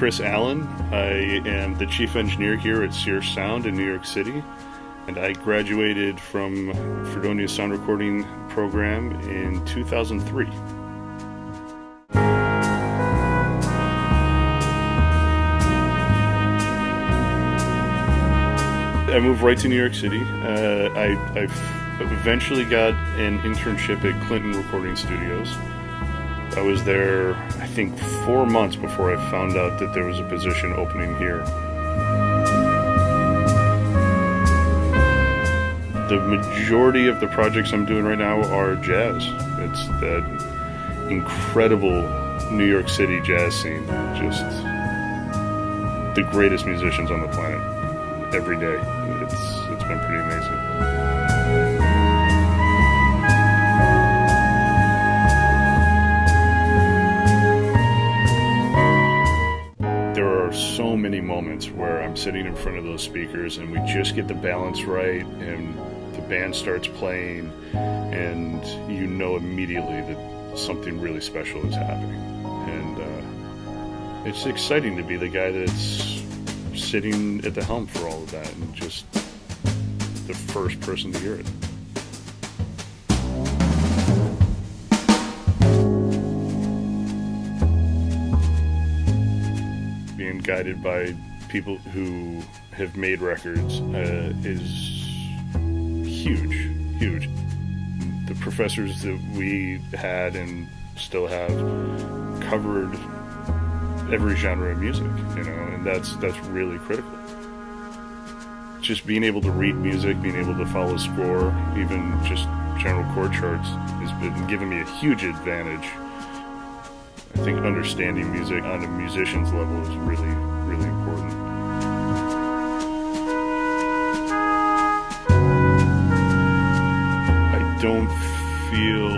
Chris Allen. I am the chief engineer here at Sear Sound in New York City, and I graduated from Fredonia sound recording program in 2003. I moved right to New York City. I've eventually got an internship at Clinton Recording Studios. I was there, I think, 4 months before I found out that there was a position opening here. The majority of the projects I'm doing right now are jazz. It's that incredible New York City jazz scene. Just the greatest musicians on the planet every day. It's been pretty amazing. So many moments where I'm sitting in front of those speakers and we just get the balance right and the band starts playing and you know immediately that something really special is happening. And it's exciting to be the guy that's sitting at the helm for all of that and just the first person to hear it. Being guided by people who have made records is huge. The professors that we had and still have covered every genre of music, and that's really critical. Just being able to read music, being able to follow score, even just general chord charts, has been giving me a huge advantage. I think understanding music on a musician's level is really, really important. I don't feel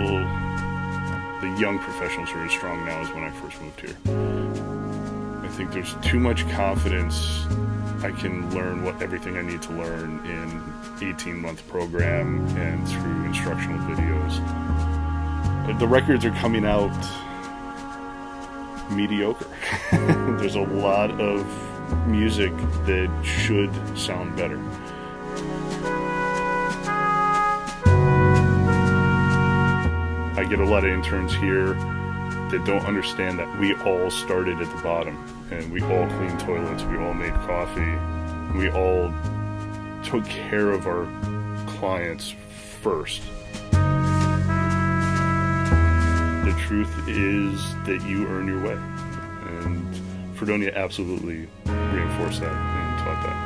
the young professionals are as strong now as when I first moved here. I think there's too much confidence. I can learn everything I need to learn in an 18-month program and through instructional videos. The records are coming out mediocre. There's a lot of music that should sound better. I get a lot of interns here that don't understand that we all started at the bottom and we all cleaned toilets, we all made coffee, we all took care of our clients first. The truth is that you earn your way, and Fredonia absolutely reinforced that and taught that.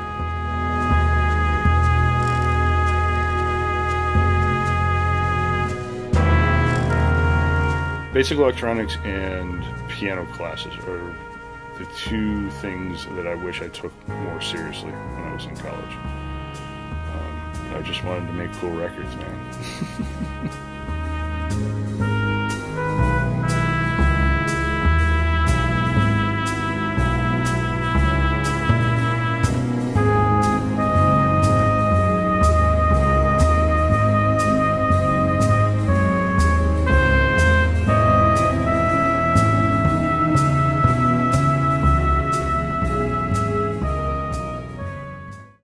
Basic electronics and piano classes are the two things that I wish I took more seriously when I was in college. I just wanted to make cool records, man.